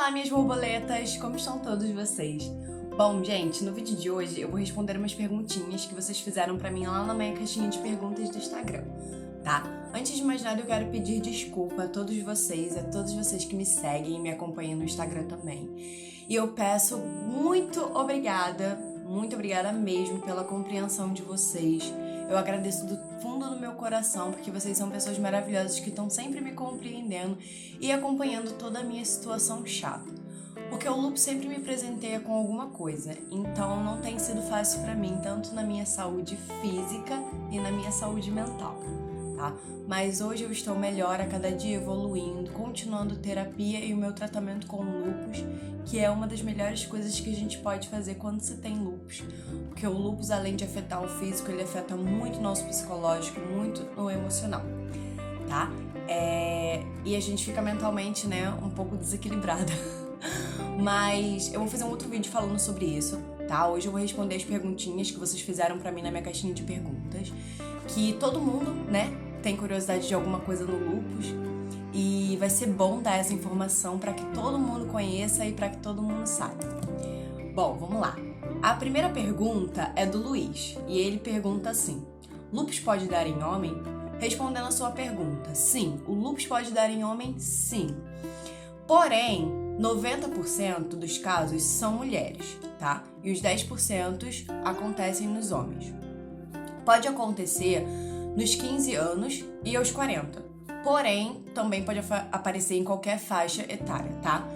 Olá, minhas borboletas! Como estão todos vocês? Bom, gente, no vídeo de hoje eu vou responder umas perguntinhas que vocês fizeram pra mim lá na minha caixinha de perguntas do Instagram, tá? Antes de mais nada, eu quero pedir desculpa a todos vocês, que me seguem e me acompanham no Instagram também. E eu peço muito obrigada mesmo pela compreensão de vocês. Eu agradeço do fundo do meu coração, porque vocês são pessoas maravilhosas que estão sempre me compreendendo e acompanhando toda a minha situação chata. Porque o lúpus sempre me presenteia com alguma coisa, então não tem sido fácil pra mim, tanto na minha saúde física e na minha saúde mental, tá? Mas hoje eu estou melhor, a cada dia evoluindo, continuando terapia e o meu tratamento com o lúpus, que é uma das melhores coisas que a gente pode fazer quando você tem lúpus. Porque o lúpus, além de afetar o físico, ele afeta muito o nosso psicológico, muito o emocional, tá? E a gente fica mentalmente, né, um pouco desequilibrada. Mas eu vou fazer um outro vídeo falando sobre isso, tá? Hoje eu vou responder as perguntinhas que vocês fizeram pra mim na minha caixinha de perguntas, que todo mundo, né, tem curiosidade de alguma coisa no lúpus, e vai ser bom dar essa informação pra que todo mundo conheça e pra que todo mundo saiba. Bom, vamos lá. A primeira pergunta é do Luiz, e ele pergunta assim: lúpus pode dar em homem? Respondendo a sua pergunta, sim, o lúpus pode dar em homem, sim. Porém, 90% dos casos são mulheres, tá? E os 10% acontecem nos homens. Pode acontecer nos 15 anos e aos 40. Porém, também pode aparecer em qualquer faixa etária, tá?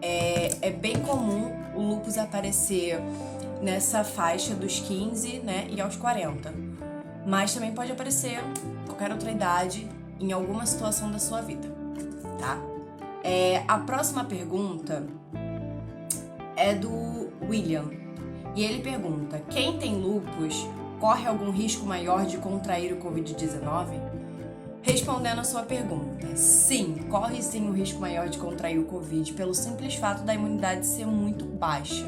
É bem comum o lúpus aparecer nessa faixa dos 15, né, e aos 40. Mas também pode aparecer em qualquer outra idade, em alguma situação da sua vida, tá? A próxima pergunta é do William, e ele pergunta: quem tem lúpus corre algum risco maior de contrair o Covid-19? Respondendo a sua pergunta, sim, corre sim um risco maior de contrair o Covid, pelo simples fato da imunidade ser muito baixa,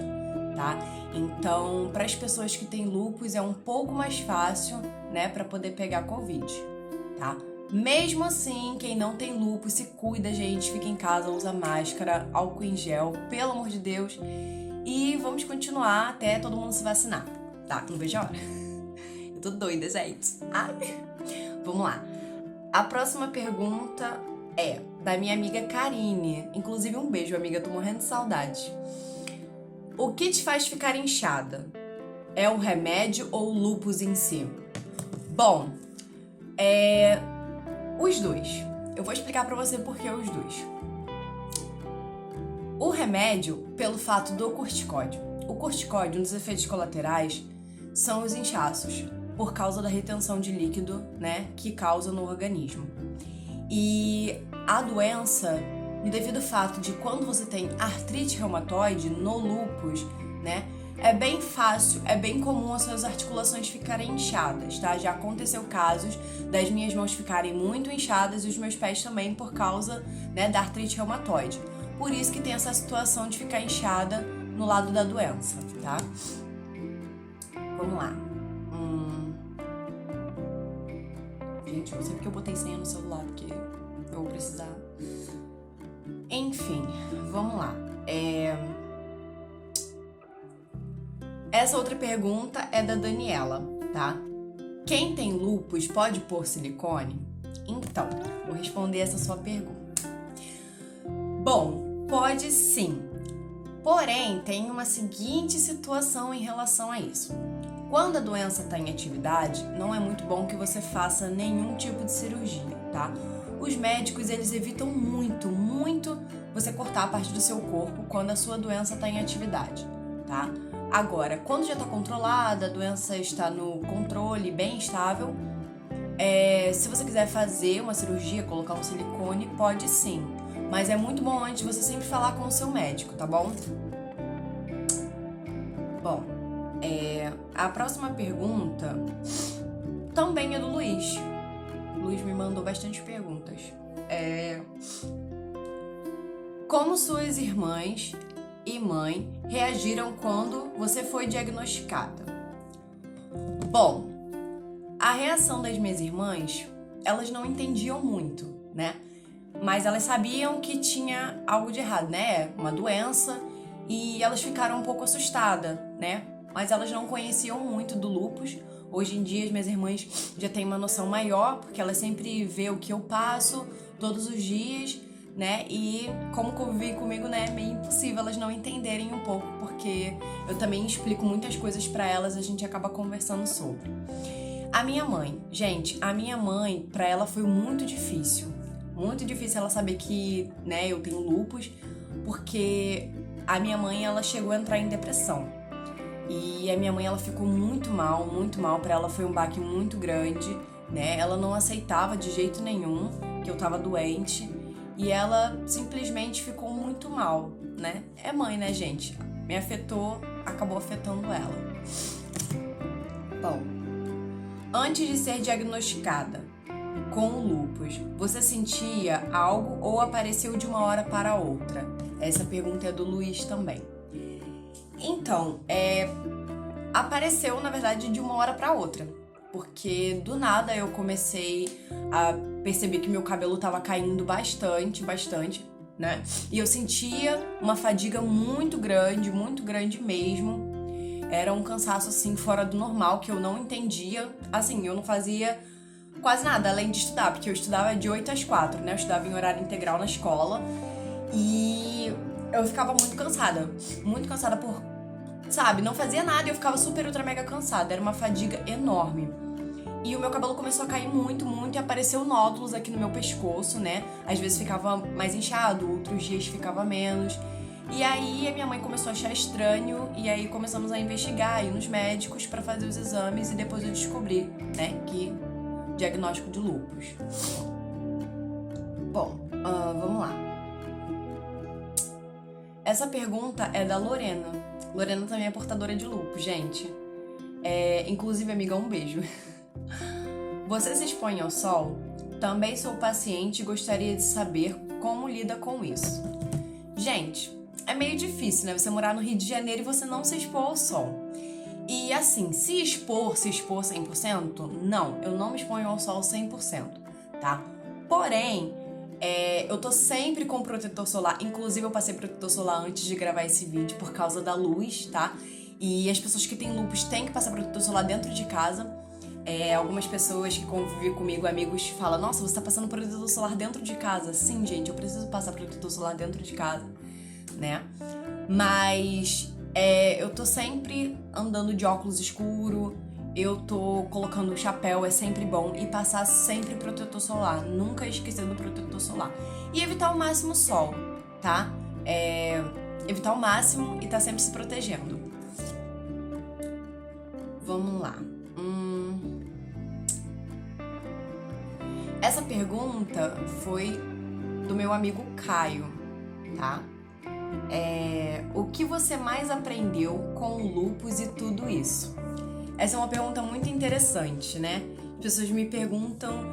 tá? Então, para as pessoas que têm lúpus é um pouco mais fácil, né, para poder pegar Covid, tá? Mesmo assim, quem não tem lúpus, se cuida, gente, fica em casa, usa máscara, álcool em gel, pelo amor de Deus. E vamos continuar até todo mundo se vacinar, tá? Não vejo a hora. Eu tô doida, gente. Ai. Vamos lá. A próxima pergunta é da minha amiga Karine. Inclusive, um beijo, amiga, tô morrendo de saudade. O que te faz ficar inchada? É o remédio ou o lúpus em si? Bom, os dois. Eu vou explicar pra você por que os dois. O remédio, pelo fato do corticóide. O corticóide, um dos efeitos colaterais, são os inchaços, por causa da retenção de líquido, né, que causa no organismo. E a doença, no devido fato de quando você tem artrite reumatoide no lúpus, né, é bem fácil, é bem comum as suas articulações ficarem inchadas, tá? Já aconteceu casos das minhas mãos ficarem muito inchadas e os meus pés também por causa, né, da artrite reumatoide. Por isso que tem essa situação de ficar inchada no lado da doença, tá? Vamos lá. Gente, não sei porque eu botei senha no celular, porque eu vou precisar. Enfim, vamos lá. Essa outra pergunta é da Daniela, tá? Quem tem lúpus pode pôr silicone? Então, vou responder essa sua pergunta. Bom, pode sim. Porém, tem uma seguinte situação em relação a isso. Quando a doença está em atividade, não é muito bom que você faça nenhum tipo de cirurgia, tá? Os médicos, eles evitam muito você cortar a parte do seu corpo quando a sua doença está em atividade, tá? Agora, quando já está controlada, a doença está no controle, bem estável, se você quiser fazer uma cirurgia, colocar um silicone, pode sim. Mas é muito bom antes você sempre falar com o seu médico, tá bom? Bom, a próxima pergunta também é do Luiz. O Luiz me mandou bastante perguntas. Como suas irmãs e mãe reagiram quando você foi diagnosticada? Bom, a reação das minhas irmãs, elas não entendiam muito, né? mas elas sabiam que tinha algo de errado, né? Uma doença, e elas ficaram um pouco assustadas, né? Mas elas não conheciam muito do lúpus. Hoje em dia, as minhas irmãs já têm uma noção maior, porque elas sempre vê o que eu passo todos os dias, né? E como convivem comigo, né? É meio impossível elas não entenderem um pouco, porque eu também explico muitas coisas pra elas, a gente acaba conversando sobre. A minha mãe, gente, a minha mãe, pra ela foi muito difícil. Muito difícil ela saber que, né, eu tenho lúpus, porque a minha mãe, ela chegou a entrar em depressão. E a minha mãe, ela ficou muito mal, muito mal. Pra ela foi um baque muito grande, né? Ela não aceitava de jeito nenhum que eu tava doente. E ela simplesmente ficou muito mal, né? É mãe, né, gente? Me afetou, acabou afetando ela. Bom, antes de ser diagnosticada com o lúpus, você sentia algo ou apareceu de uma hora para outra? Essa pergunta é do Luiz também. Então, apareceu, na verdade, de uma hora para outra. Porque do nada eu comecei a perceber que meu cabelo tava caindo bastante, né? E eu sentia uma fadiga muito grande mesmo. Era um cansaço, assim, fora do normal, que eu não entendia. Assim, eu não fazia quase nada, além de estudar, porque eu estudava de 8 às 4, né? Eu estudava em horário integral na escola. E eu ficava muito cansada por, sabe, não fazia nada e eu ficava super, ultra, mega cansada. Era uma fadiga enorme. E o meu cabelo começou a cair muito e apareceu nódulos aqui no meu pescoço, né? Às vezes ficava mais inchado, outros dias ficava menos. E aí a minha mãe começou a achar estranho e aí começamos a investigar, ir nos médicos pra fazer os exames e depois eu descobri, né, que diagnóstico de lúpus. Bom, vamos lá. Essa pergunta é da Lorena. Lorena também é portadora de lúpus, gente. Inclusive, amiga, um beijo. Você se expõe ao sol? Também sou paciente e gostaria de saber como lida com isso. Gente, é meio difícil, né? Você morar no Rio de Janeiro e você não se expor ao sol. E assim, se expor 100%? Não, eu não me exponho ao sol 100%, tá? Porém, eu tô sempre com protetor solar. Inclusive, eu passei protetor solar antes de gravar esse vídeo por causa da luz, tá? E as pessoas que têm lúpus têm que passar protetor solar dentro de casa. Algumas pessoas que convivem comigo, amigos, falam: nossa, você tá passando protetor solar dentro de casa. Sim, gente, eu preciso passar protetor solar dentro de casa, né? Mas eu tô sempre andando de óculos escuro, eu tô colocando chapéu, é sempre bom. E passar sempre protetor solar, nunca esquecer do protetor solar. E evitar ao máximo o sol, tá? Evitar ao máximo e tá sempre se protegendo. Vamos lá. Essa pergunta foi do meu amigo Caio, tá? O que você mais aprendeu com o lúpus e tudo isso? Essa é uma pergunta muito interessante, né? As pessoas me perguntam,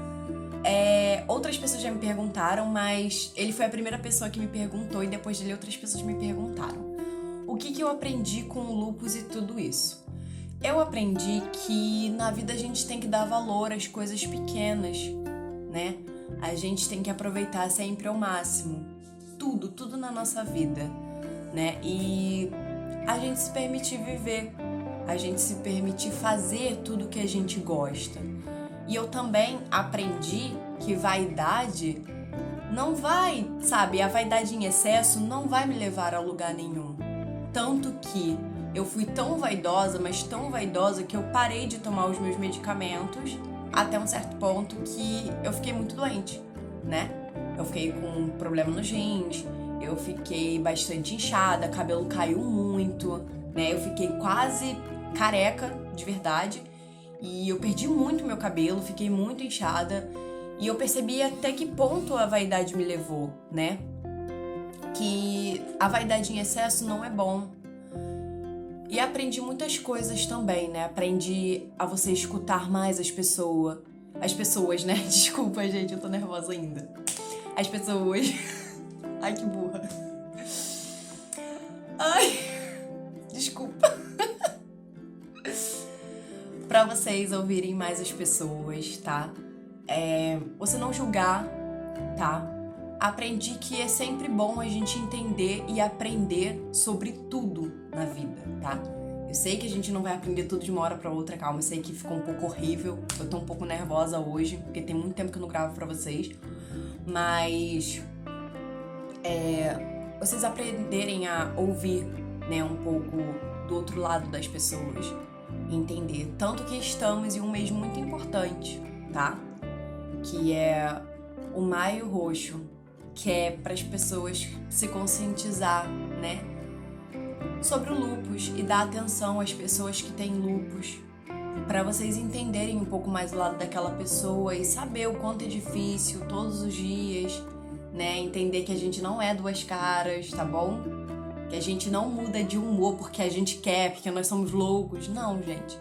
outras pessoas já me perguntaram, mas ele foi a primeira pessoa que me perguntou e depois dele outras pessoas me perguntaram. O que eu aprendi com o lúpus e tudo isso? Eu aprendi que na vida a gente tem que dar valor às coisas pequenas, né? A gente tem que aproveitar sempre ao máximo. Tudo na nossa vida, né? E a gente se permitir viver, a gente se permitir fazer tudo que a gente gosta. E eu também aprendi que vaidade não vai, sabe? A vaidade em excesso não vai me levar a lugar nenhum. Tanto que eu fui tão vaidosa, mas tão vaidosa, que eu parei de tomar os meus medicamentos até um certo ponto que eu fiquei muito doente, né? Eu fiquei com um problema nos rins, eu fiquei bastante inchada, cabelo caiu muito, né? Eu fiquei quase careca, de verdade, e eu perdi muito meu cabelo, fiquei muito inchada, e eu percebi até que ponto a vaidade me levou, né? Que a vaidade em excesso não é bom. E aprendi muitas coisas também, né? Aprendi a você escutar mais as pessoas. As pessoas, né? Desculpa, gente, eu tô nervosa ainda. As pessoas. Ai, que burra. Ai, desculpa. Pra vocês ouvirem mais as pessoas, tá? Você não julgar, tá? aprendi que é sempre bom a gente entender e aprender sobre tudo na vida, tá? Eu sei que a gente não vai aprender tudo de uma hora pra outra, calma, eu sei que ficou um pouco horrível, eu tô um pouco nervosa hoje, porque tem muito tempo que eu não gravo pra vocês, mas vocês aprenderem a ouvir, né, um pouco do outro lado das pessoas, entender tanto que estamos em um mês muito importante, tá? Que é o Maio Roxo, que é para as pessoas se conscientizar, né, sobre o lúpus e dar atenção às pessoas que têm lúpus, para vocês entenderem um pouco mais o lado daquela pessoa e saber o quanto é difícil todos os dias, né, entender que a gente não é duas caras, tá bom? Que a gente não muda de humor porque a gente quer, porque nós somos loucos. Não, gente.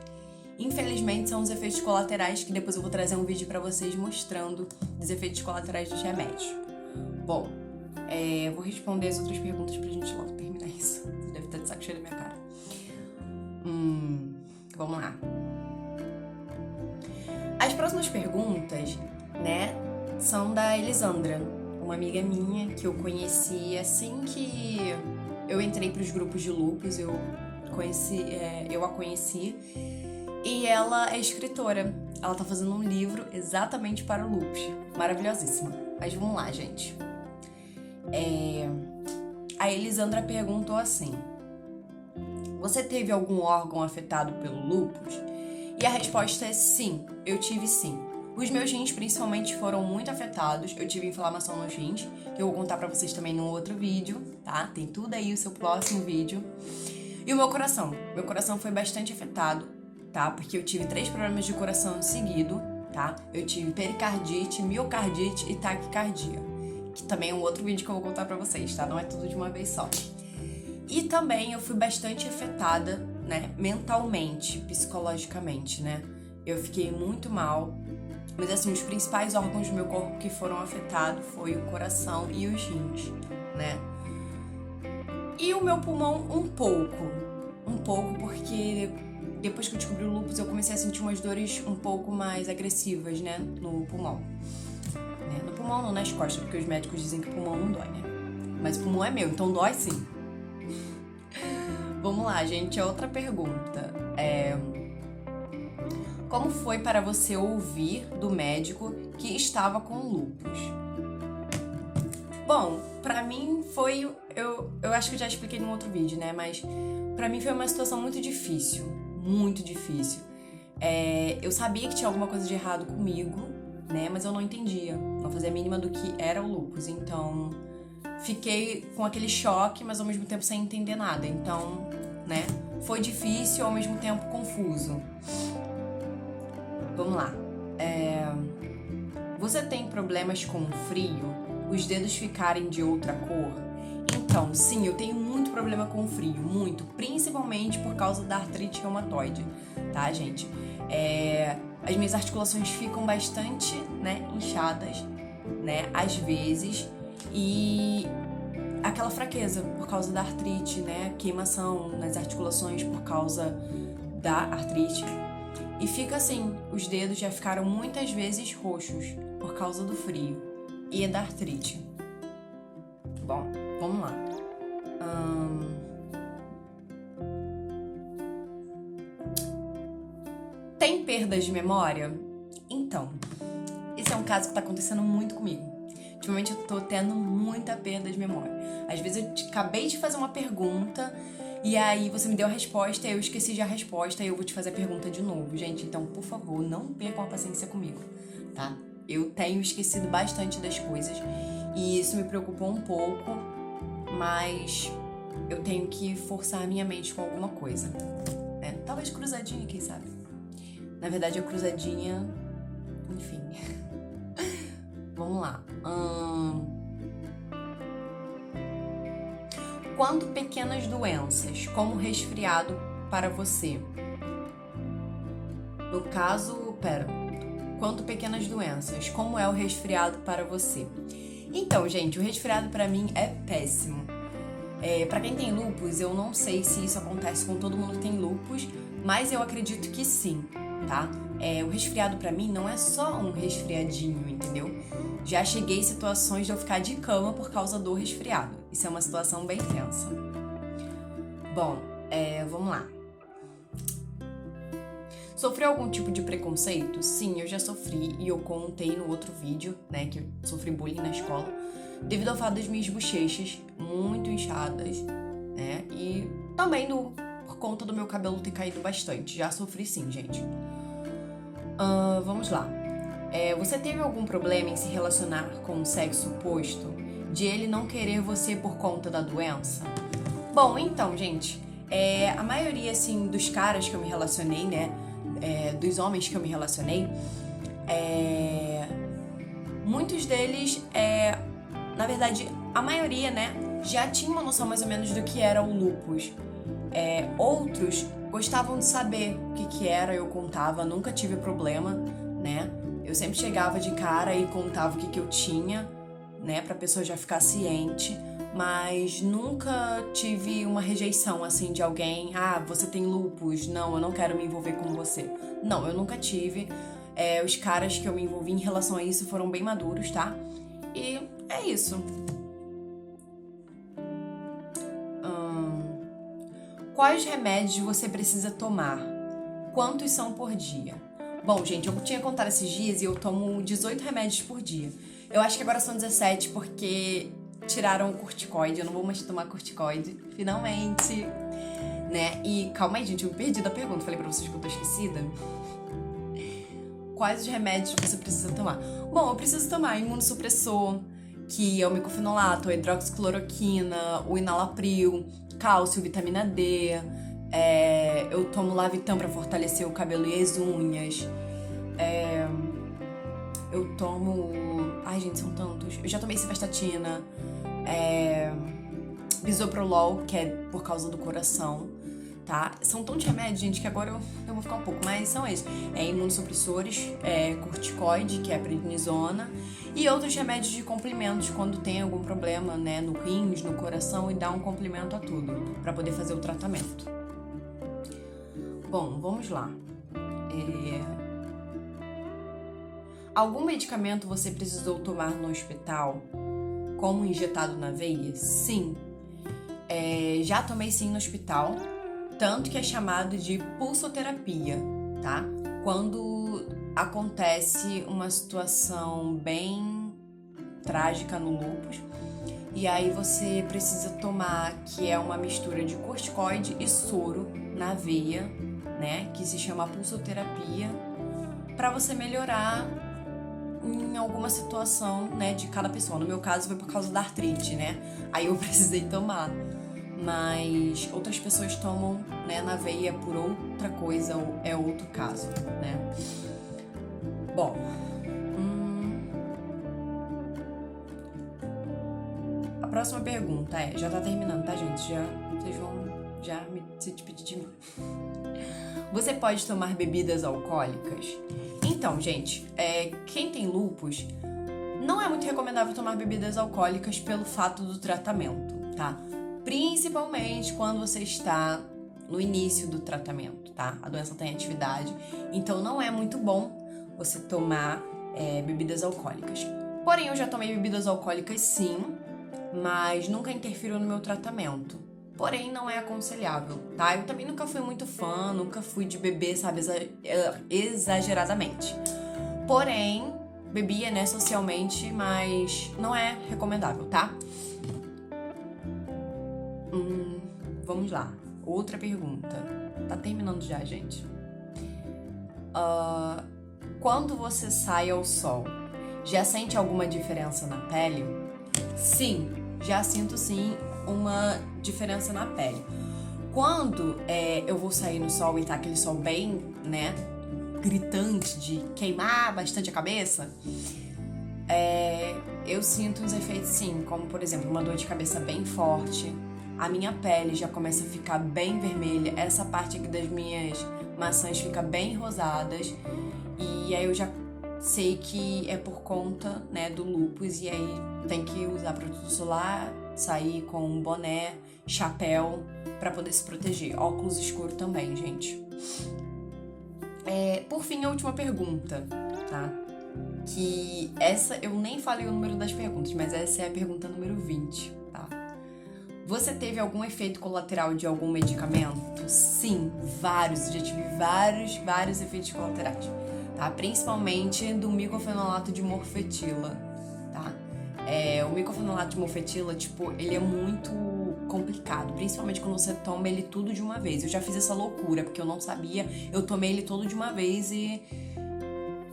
Infelizmente, são os efeitos colaterais que depois eu vou trazer um vídeo pra vocês mostrando os efeitos colaterais dos remédios. Bom, vou responder as outras perguntas pra gente logo terminar isso. Você deve estar de saco cheio da minha cara. Vamos lá. As próximas perguntas, né, são da Elisandra, uma amiga minha que eu conheci assim que eu entrei pros grupos de lúpus, eu a conheci. E ela é escritora. Ela tá fazendo um livro exatamente para o lúpus. Maravilhosíssima. Mas vamos lá, gente. A Elisandra perguntou assim: você teve algum órgão afetado pelo lúpus? E a resposta é sim, eu tive sim. Os meus rins, principalmente, foram muito afetados. Eu tive inflamação nos rins, que eu vou contar pra vocês também no outro vídeo, tá? Tem tudo aí, o seu próximo vídeo. E o meu coração. Meu coração foi bastante afetado, tá? Porque eu tive 3 problemas de coração seguido, tá? Eu tive pericardite, miocardite e taquicardia, que também é um outro vídeo que eu vou contar pra vocês, tá? Não é tudo de uma vez só. E também eu fui bastante afetada, né? Mentalmente, psicologicamente, né? Eu fiquei muito mal. Mas assim, os principais órgãos do meu corpo que foram afetados foi o coração e os rins, né? E o meu pulmão um pouco, porque depois que eu descobri o lúpus, eu comecei a sentir umas dores um pouco mais agressivas, né, no pulmão. Né? No pulmão não, nas costas, porque os médicos dizem que o pulmão não dói, né? Mas o pulmão é meu, então dói sim. Vamos lá, gente, outra pergunta. Como foi para você ouvir do médico que estava com lúpus? Bom, pra mim foi... Eu acho que eu já expliquei num outro vídeo, né? Mas pra mim foi uma situação muito difícil. Muito difícil. Eu sabia que tinha alguma coisa de errado comigo, né? Mas eu não entendia. Não fazia a mínima do que era o lúpus. Então, fiquei com aquele choque, mas ao mesmo tempo sem entender nada. Então, né? Foi difícil, ao mesmo tempo confuso. Vamos lá. Você tem problemas com o frio? Os dedos ficarem de outra cor? Então, sim, eu tenho muito problema com o frio, muito, principalmente por causa da artrite reumatoide, tá, gente? As minhas articulações ficam bastante, né, inchadas, né, às vezes, e aquela fraqueza por causa da artrite, né, queimação nas articulações por causa da artrite. E fica assim, os dedos já ficaram muitas vezes roxos por causa do frio e da artrite. Bom, vamos lá. Tem perdas de memória? Então, esse é um caso que tá acontecendo muito comigo. Ultimamente eu tô tendo muita perda de memória. Às vezes eu acabei de fazer uma pergunta e aí você me deu a resposta e eu esqueci de a resposta e eu vou te fazer a pergunta de novo. Gente, então, por favor, não percam a paciência comigo, tá? Eu tenho esquecido bastante das coisas e isso me preocupou um pouco, mas eu tenho que forçar a minha mente com alguma coisa. Talvez cruzadinha, quem sabe? Na verdade, a cruzadinha... Enfim. Vamos lá. Quando pequenas doenças, como resfriado para você? No caso... Quanto pequenas doenças, como é o resfriado para você? Então, gente, o resfriado para mim é péssimo. Para quem tem lúpus, eu não sei se isso acontece com todo mundo que tem lúpus, mas eu acredito que sim, tá? O resfriado pra mim não é só um resfriadinho, entendeu? Já cheguei em situações de eu ficar de cama por causa do resfriado. Isso é uma situação bem tensa. Bom, vamos lá. Sofreu algum tipo de preconceito? Sim, eu já sofri e eu contei no outro vídeo, né, que eu sofri bullying na escola, devido ao fato das minhas bochechas muito inchadas, né, e também por conta do meu cabelo ter caído bastante. Já sofri sim, gente. Vamos lá. Você teve algum problema em se relacionar com o sexo oposto? De ele não querer você por conta da doença? Bom, então, gente, a maioria, assim, dos caras que eu me relacionei, né, dos homens que eu me relacionei, muitos deles, na verdade, a maioria, né, já tinha uma noção mais ou menos do que era o lúpus. Outros gostavam de saber o que era, eu contava, nunca tive problema, né? Eu sempre chegava de cara e contava o que eu tinha, né, pra pessoa já ficar ciente, mas nunca tive uma rejeição, assim, de alguém, você tem lúpus, não, eu não quero me envolver com você. Não, eu nunca tive. Os caras que eu me envolvi em relação a isso foram bem maduros, tá? E é isso. Quais remédios você precisa tomar? Quantos são por dia? Bom, gente, eu tinha contado esses dias e eu tomo 18 remédios por dia. Eu acho que agora são 17 porque tiraram o corticoide, eu não vou mais tomar corticoide, finalmente, né? E calma aí, gente, eu me perdi da pergunta, falei pra vocês que eu tô esquecida. Quais os remédios você precisa tomar? Bom, eu preciso tomar imunossupressor, que é o micofenolato, a hidroxicloroquina, o enalapril, cálcio, vitamina D. Eu tomo Lavitam pra fortalecer o cabelo e as unhas. Eu tomo... Ai, gente, são tantos. Eu já tomei civastatina, bisoprolol, que é por causa do coração, tá? São tantos remédios, gente, que agora eu vou ficar um pouco, mas são esses. Imunossupressores, corticoide, que é a prednisona, e outros remédios de complementos quando tem algum problema, né, no rins, no coração, e dá um complemento a tudo, pra poder fazer o tratamento. Bom, vamos lá. Algum medicamento você precisou tomar no hospital, como injetado na veia? Sim. Já tomei sim no hospital, tanto que é chamado de pulsoterapia, tá? Quando acontece uma situação bem trágica no lúpus, e aí você precisa tomar, que é uma mistura de corticoide e soro na veia, né? Que se chama pulsoterapia, pra você melhorar em alguma situação, né, de cada pessoa. No meu caso foi por causa da artrite, né? Aí eu precisei tomar. Mas outras pessoas tomam, né, na veia por outra coisa, ou é outro caso, né? Bom, a próxima pergunta já tá terminando, tá, gente? Vocês vão me se despedir de mim. Você pode tomar bebidas alcoólicas? Então, gente, quem tem lúpus, não é muito recomendável tomar bebidas alcoólicas pelo fato do tratamento, tá? Principalmente quando você está no início do tratamento, tá? A doença tem atividade, então não é muito bom você tomar bebidas alcoólicas. Porém, eu já tomei bebidas alcoólicas sim, mas nunca interferiu no meu tratamento. Porém, não é aconselhável, tá? Eu também nunca fui muito fã, nunca fui de beber, sabe, exageradamente. Porém, bebia, né, socialmente, mas não é recomendável, tá? Vamos lá. Outra pergunta. Tá terminando já, gente. Quando você sai ao sol, já sente alguma diferença na pele? Sim, já sinto sim uma diferença na pele. Quando eu vou sair no sol e tá aquele sol bem, né, gritante de queimar bastante a cabeça, eu sinto uns efeitos sim, como por exemplo, uma dor de cabeça bem forte, a minha pele já começa a ficar bem vermelha, essa parte aqui das minhas maçãs fica bem rosadas, e aí eu já sei que é por conta, né, do lúpus, e aí tem que usar protetor solar, sair com um boné, chapéu, pra poder se proteger. Óculos escuro também, gente. Por fim, a última pergunta, tá? Que essa eu nem falei o número das perguntas, mas essa é a pergunta número 20, tá? Você teve algum efeito colateral de algum medicamento? Sim, vários. Já tive vários efeitos colaterais, tá? Principalmente do micofenolato de morfetila, tá? O micofenolato de morfetila, tipo, ele é muito complicado, principalmente quando você toma ele tudo de uma vez. Eu já fiz essa loucura, porque eu não sabia, eu tomei ele todo de uma vez e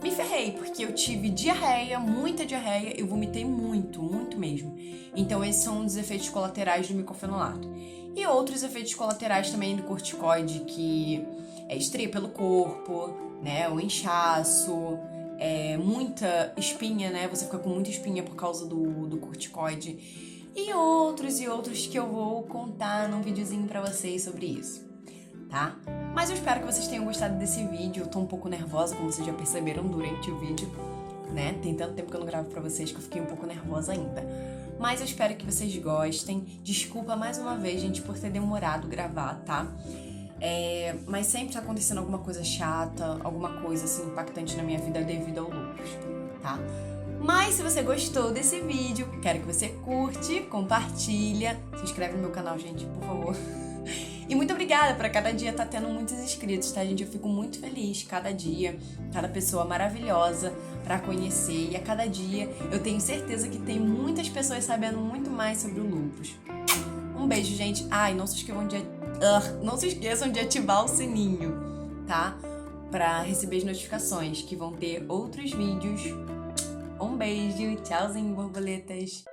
me ferrei, porque eu tive diarreia, muita diarreia, eu vomitei muito mesmo. Então esses são um dos efeitos colaterais do micofenolato. E outros efeitos colaterais também do corticoide, que é estria pelo corpo, né, o inchaço, muita espinha, né, você fica com muita espinha por causa do corticoide. E outros que eu vou contar num videozinho pra vocês sobre isso, tá? Mas eu espero que vocês tenham gostado desse vídeo. Eu tô um pouco nervosa, como vocês já perceberam durante o vídeo, né? Tem tanto tempo que eu não gravo pra vocês que eu fiquei um pouco nervosa ainda. Mas eu espero que vocês gostem. Desculpa mais uma vez, gente, por ter demorado gravar, tá? Mas sempre tá acontecendo alguma coisa chata, alguma coisa assim impactante na minha vida devido ao lúpus, tá? Mas se você gostou desse vídeo, quero que você curte, compartilha, se inscreve no meu canal, gente, por favor. E muito obrigada, por cada dia tá tendo muitos inscritos, tá, gente? Eu fico muito feliz cada dia, cada pessoa maravilhosa pra conhecer. E a cada dia eu tenho certeza que tem muitas pessoas sabendo muito mais sobre o lúpus. Um beijo, gente. Ai, não se esqueçam de ativar o sininho, tá? Pra receber as notificações, que vão ter outros vídeos. Um beijo, tchauzinho, borboletas!